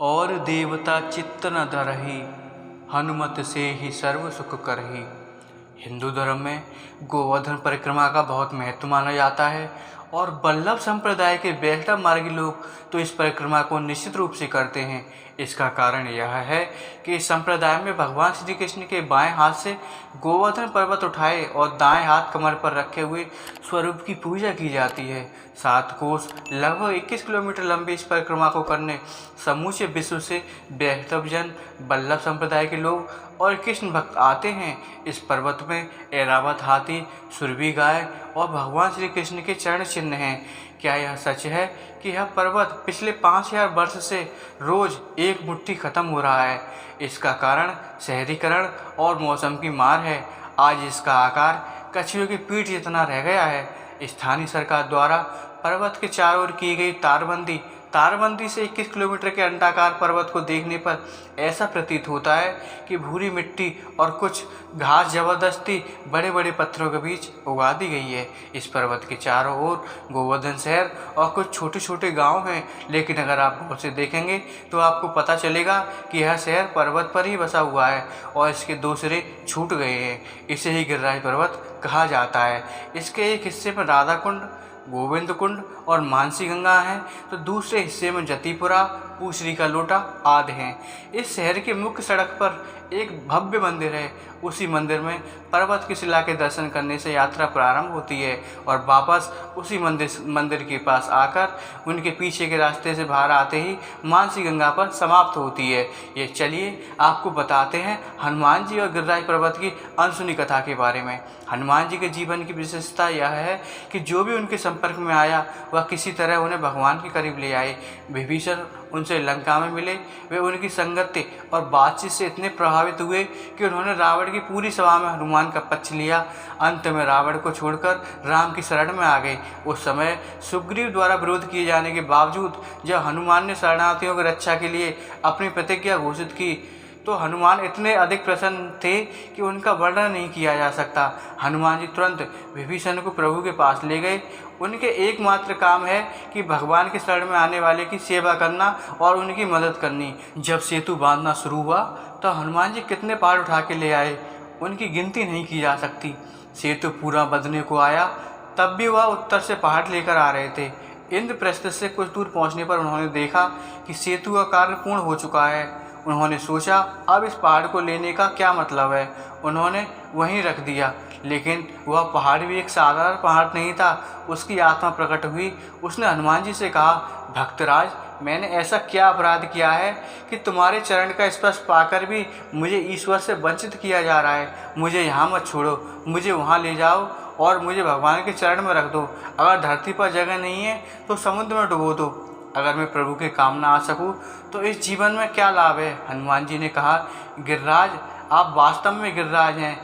और देवता चित्त न धरहि, हनुमत से ही सर्व सुख करहि। हिंदू धर्म में गोवर्धन परिक्रमा का बहुत महत्व माना जाता है और वल्लभ संप्रदाय के वैष्णव मार्गी लोग तो इस परिक्रमा को निश्चित रूप से करते हैं। इसका कारण यह है कि इस संप्रदाय में भगवान श्री कृष्ण के बाएं हाथ से गोवर्धन पर्वत उठाए और दाएं हाथ कमर पर रखे हुए स्वरूप की पूजा की जाती है। 7 कोस लगभग 21 किलोमीटर लंबी इस परिक्रमा को करने समूचे विश्व से वैष्णव जन, वल्लभ संप्रदाय के लोग और कृष्ण भक्त आते हैं। इस पर्वत में ऐरावत हाथी, सुरभि गाय और भगवान श्री कृष्ण के चरण चिन्ह हैं। क्या यह सच है कि यह पर्वत पिछले 5000 वर्ष से रोज एक मुट्ठी खत्म हो रहा है? इसका कारण शहरीकरण और मौसम की मार है। आज इसका आकार कछुए की पीठ जितना रह गया है। स्थानीय सरकार द्वारा पर्वत के चारों ओर की गई तारबंदी से 21 किलोमीटर के अंडाकार पर्वत को देखने पर ऐसा प्रतीत होता है कि भूरी मिट्टी और कुछ घास जबरदस्ती बड़े बड़े पत्थरों के बीच उगा दी गई है। इस पर्वत के चारों ओर गोवर्धन शहर और कुछ छोटे छोटे गांव हैं, लेकिन अगर आप गौर से देखेंगे तो आपको पता चलेगा कि यह शहर पर्वत पर ही बसा हुआ है और इसके 2 सिरे छूट गए हैं। इसे ही गिरिराज पर्वत कहा जाता है। इसके एक हिस्से में राधा कुंड, गोविंद कुंड और मानसी गंगा हैं, तो दूसरे हिस्से में जतिपुरा, पूसरी का लोटा आदि हैं। इस शहर की मुख्य सड़क पर एक भव्य मंदिर है। उसी मंदिर में पर्वत की शिला के दर्शन करने से यात्रा प्रारंभ होती है और वापस उसी मंदिर के पास आकर उनके पीछे के रास्ते से बाहर आते ही मानसी गंगा पर समाप्त होती है। ये चलिए आपको बताते हैं हनुमान जी और गिरिराज पर्वत की अनसुनी कथा के बारे में। हनुमान जी के जीवन की विशेषता यह है कि जो भी उनके संपर्क में आया वह किसी तरह उन्हें भगवान के करीब ले आए। विभीषण उनसे लंका में मिले। वे उनकी संगति और बातचीत से इतने प्रभावित हुए कि उन्होंने रावण की पूरी सभा में हनुमान का पक्ष लिया। अंत में रावण को छोड़कर राम की शरण में आ गए। उस समय सुग्रीव द्वारा विरोध किए जाने के बावजूद जब हनुमान ने शरणार्थियों की रक्षा के लिए अपनी प्रतिज्ञा घोषित की तो हनुमान इतने अधिक प्रसन्न थे कि उनका वर्णन नहीं किया जा सकता। हनुमान जी तुरंत विभीषण को प्रभु के पास ले गए। उनके एकमात्र काम है कि भगवान के शरण में आने वाले की सेवा करना और उनकी मदद करनी। जब सेतु बांधना शुरू हुआ तो हनुमान जी कितने पहाड़ उठा के ले आए, उनकी गिनती नहीं की जा सकती। सेतु पूरा बंधने को आया तब भी वह उत्तर से पहाड़ लेकर आ रहे थे। इंद्रप्रस्थ से कुछ दूर पहुंचने पर उन्होंने देखा कि सेतु का कार्य पूर्ण हो चुका है। उन्होंने सोचा अब इस पहाड़ को लेने का क्या मतलब है। उन्होंने वहीं रख दिया, लेकिन वह पहाड़ भी एक साधारण पहाड़ नहीं था। उसकी आत्मा प्रकट हुई। उसने हनुमान जी से कहा, भक्तराज, मैंने ऐसा क्या अपराध किया है कि तुम्हारे चरण का स्पर्श पाकर भी मुझे ईश्वर से वंचित किया जा रहा है। मुझे यहाँ मत छोड़ो, मुझे वहाँ ले जाओ और मुझे भगवान के चरण में रख दो। अगर धरती पर जगह नहीं है तो समुद्र में डुबो दो। अगर मैं प्रभु के काम न आ सकूं तो इस जीवन में क्या लाभ है। हनुमान जी ने कहा, गिरिराज, आप वास्तव में गिरिराज हैं।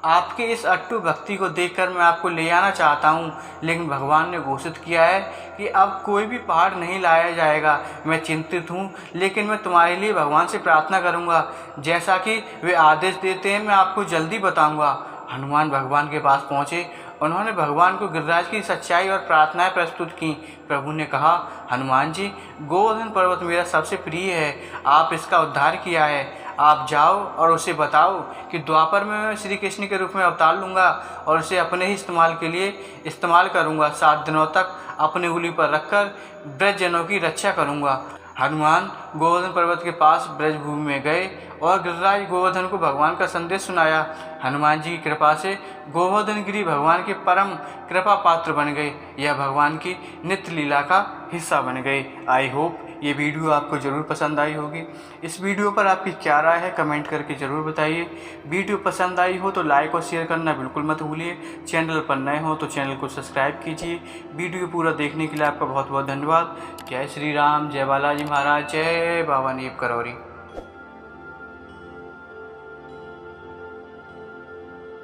आपकी इस अट्टू भक्ति को देखकर मैं आपको ले आना चाहता हूँ, लेकिन भगवान ने घोषित किया है कि अब कोई भी पहाड़ नहीं लाया जाएगा। मैं चिंतित हूँ, लेकिन मैं तुम्हारे लिए भगवान से प्रार्थना करूँगा। जैसा कि वे आदेश देते हैं मैं आपको जल्दी बताऊँगा। हनुमान भगवान के पास पहुँचे। उन्होंने भगवान को गिरिराज की सच्चाई और प्रार्थनाएं प्रस्तुत की। प्रभु ने कहा, हनुमान जी, गोवर्धन पर्वत मेरा सबसे प्रिय है। आप इसका उद्धार किया है। आप जाओ और उसे बताओ कि द्वापर में मैं श्री कृष्ण के रूप में अवतार लूँगा और उसे अपने ही इस्तेमाल के लिए इस्तेमाल करूँगा। 7 दिनों तक अपनी उंगली पर रखकर ब्रजजनों की रक्षा करूँगा। हनुमान गोवर्धन पर्वत के पास ब्रजभूमि में गए और गिरिराज गोवर्धन को भगवान का संदेश सुनाया। हनुमान जी की कृपा से गोवर्धन गिरी भगवान के परम कृपा पात्र बन गए। यह भगवान की नित्य लीला का हिस्सा बन गए। आई होप ये वीडियो आपको ज़रूर पसंद आई होगी। इस वीडियो पर आपकी क्या राय है कमेंट करके ज़रूर बताइए। वीडियो पसंद आई हो तो लाइक और शेयर करना बिल्कुल मत भूलिए। चैनल पर नए हो तो चैनल को सब्सक्राइब कीजिए। वीडियो पूरा देखने के लिए आपका बहुत बहुत धन्यवाद। जय श्री राम, जय बालाजी महाराज, जय बाबा नीप करौरी।